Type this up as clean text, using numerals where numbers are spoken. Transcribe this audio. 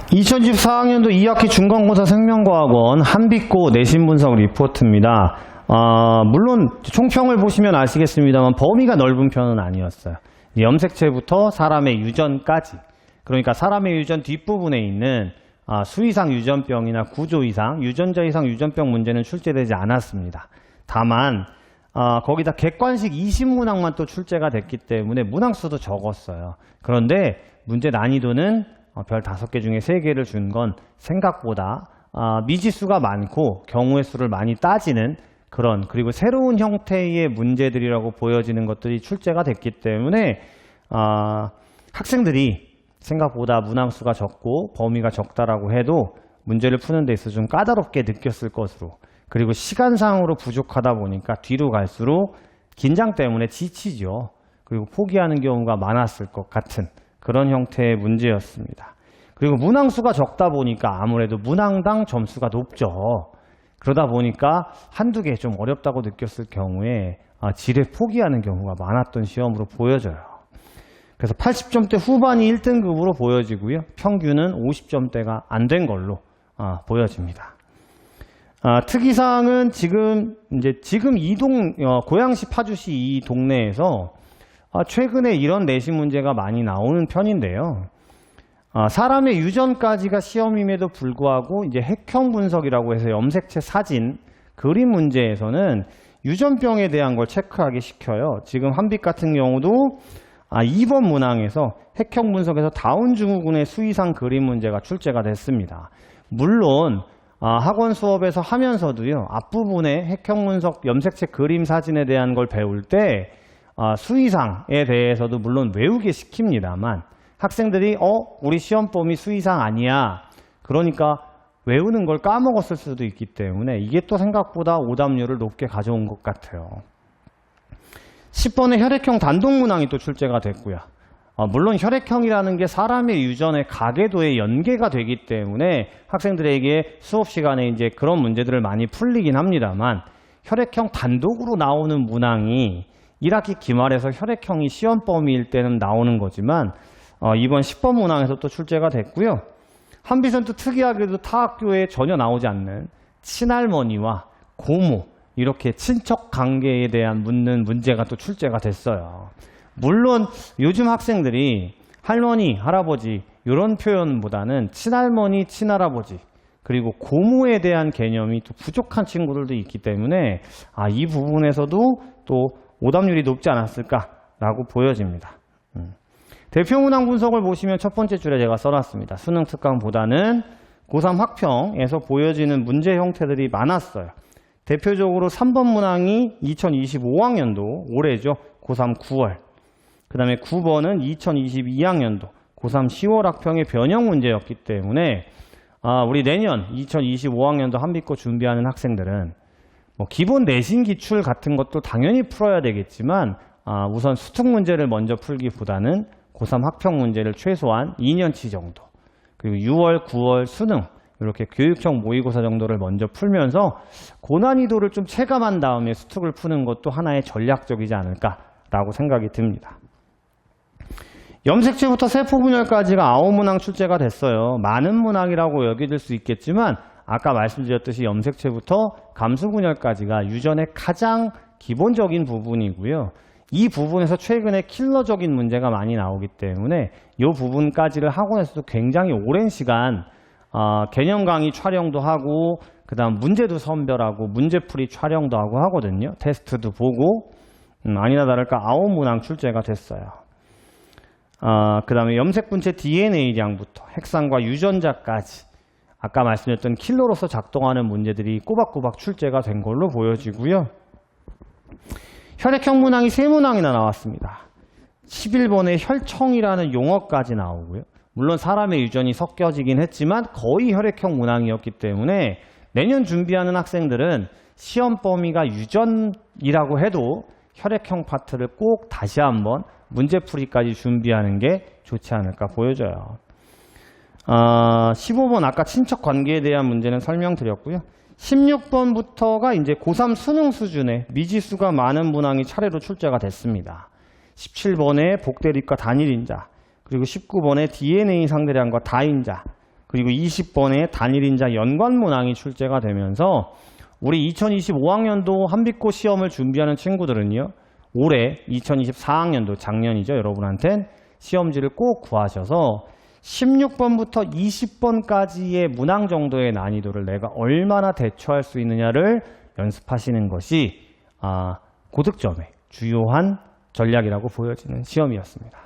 2024학년도 2학기 중간고사 생명과학원 한빛고 내신 분석 리포트입니다. 물론 총평을 보시면 아시겠습니다만 범위가 넓은 편은 아니었어요. 염색체부터 사람의 유전까지, 그러니까 사람의 유전 뒷부분에 있는 수이상 유전병이나 구조 이상, 유전자 이상 유전병 문제는 출제되지 않았습니다. 다만 거기다 객관식 20문항만 또 출제가 됐기 때문에 문항수도 적었어요. 그런데 문제 난이도는 별 5개 중에 3개를 준 건 생각보다 미지수가 많고 경우의 수를 많이 따지는 그런, 그리고 새로운 형태의 문제들이라고 보여지는 것들이 출제가 됐기 때문에 학생들이 생각보다 문항수가 적고 범위가 적다라고 해도 문제를 푸는 데 있어서 좀 까다롭게 느꼈을 것으로, 그리고 시간상으로 부족하다 보니까 뒤로 갈수록 긴장 때문에 지치죠. 그리고 포기하는 경우가 많았을 것 같은 그런 형태의 문제였습니다. 그리고 문항수가 적다 보니까 아무래도 문항당 점수가 높죠. 그러다 보니까 한두 개 좀 어렵다고 느꼈을 경우에 지레 포기하는 경우가 많았던 시험으로 보여져요. 그래서 80점대 후반이 1등급으로 보여지고요. 평균은 50점대가 안 된 걸로 보여집니다. 특이사항은 지금 고양시 파주시 이 동네에서 최근에 이런 내신 문제가 많이 나오는 편인데요. 사람의 유전까지가 시험임에도 불구하고 이제 핵형 분석이라고 해서 염색체 사진, 그림 문제에서는 유전병에 대한 걸 체크하게 시켜요. 지금 한빛 같은 경우도 2번 문항에서 핵형 분석에서 다운 증후군의 수이상 그림 문제가 출제가 됐습니다. 물론 학원 수업에서 하면서도요, 앞부분에 핵형 분석 염색체 그림 사진에 대한 걸 배울 때 수이상에 대해서도 물론 외우게 시킵니다만 학생들이 우리 시험 범위 수이상 아니야, 그러니까 외우는 걸 까먹었을 수도 있기 때문에 이게 또 생각보다 오답률을 높게 가져온 것 같아요. 10번의 혈액형 단독 문항이 또 출제가 됐고요. 물론 혈액형이라는 게 사람의 유전의 가계도에 연계가 되기 때문에 학생들에게 수업 시간에 이제 그런 문제들을 많이 풀리긴 합니다만, 혈액형 단독으로 나오는 문항이 1학기 기말에서 혈액형이 시험 범위일 때는 나오는 거지만 이번 10번 문항에서 또 출제가 됐고요. 한빛은 또 특이하게도 타 학교에 전혀 나오지 않는 친할머니와 고모, 이렇게 친척 관계에 대한 묻는 문제가 또 출제가 됐어요. 물론 요즘 학생들이 할머니, 할아버지 이런 표현보다는 친할머니, 친할아버지 그리고 고모에 대한 개념이 또 부족한 친구들도 있기 때문에 이 부분에서도 또 오답률이 높지 않았을까라고 보여집니다. 대표 문항 분석을 보시면 첫 번째 줄에 제가 써놨습니다. 수능 특강보다는 고3 학평에서 보여지는 문제 형태들이 많았어요. 대표적으로 3번 문항이 2025학년도 올해죠. 고3 9월. 그 다음에 9번은 2022학년도 고3 10월 학평의 변형 문제였기 때문에 우리 내년 2025학년도 한빛고 준비하는 학생들은 기본 내신 기출 같은 것도 당연히 풀어야 되겠지만 우선 수특 문제를 먼저 풀기보다는 고3 학평 문제를 최소한 2년치 정도, 그리고 6월, 9월 수능 이렇게 교육형 모의고사 정도를 먼저 풀면서 고난이도를 좀 체감한 다음에 수특을 푸는 것도 하나의 전략적이지 않을까라고 생각이 듭니다. 염색체부터 세포분열까지가 9문항 출제가 됐어요. 많은 문항이라고 여겨질 수 있겠지만 아까 말씀드렸듯이 염색체부터 감수분열까지가 유전의 가장 기본적인 부분이고요. 이 부분에서 최근에 킬러적인 문제가 많이 나오기 때문에 이 부분까지를 학원에서도 굉장히 오랜 시간 개념 강의 촬영도 하고 그 다음 문제도 선별하고 문제풀이 촬영도 하고 하거든요. 테스트도 보고 아니나 다를까 9문항 출제가 됐어요. 그 다음에 염색분체 DNA량부터 핵산과 유전자까지 아까 말씀드렸던 킬러로서 작동하는 문제들이 꼬박꼬박 출제가 된 걸로 보여지고요. 혈액형 문항이 3문항이나 나왔습니다. 11번에 혈청이라는 용어까지 나오고요. 물론 사람의 유전이 섞여지긴 했지만 거의 혈액형 문항이었기 때문에 내년 준비하는 학생들은 시험 범위가 유전이라고 해도 혈액형 파트를 꼭 다시 한번 문제풀이까지 준비하는 게 좋지 않을까 보여져요. 15번 아까 친척 관계에 대한 문제는 설명드렸고요. 16번부터가 이제 고3 수능 수준의 미지수가 많은 문항이 차례로 출제가 됐습니다. 17번에 복대립과 단일인자, 그리고 19번에 DNA 상대량과 다인자, 그리고 20번의 단일인자 연관문항이 출제가 되면서 우리 2025학년도 한빛고 시험을 준비하는 친구들은요, 올해 2024학년도 작년이죠. 여러분한텐 시험지를 꼭 구하셔서 16번부터 20번까지의 문항 정도의 난이도를 내가 얼마나 대처할 수 있느냐를 연습하시는 것이 고득점의 주요한 전략이라고 보여지는 시험이었습니다.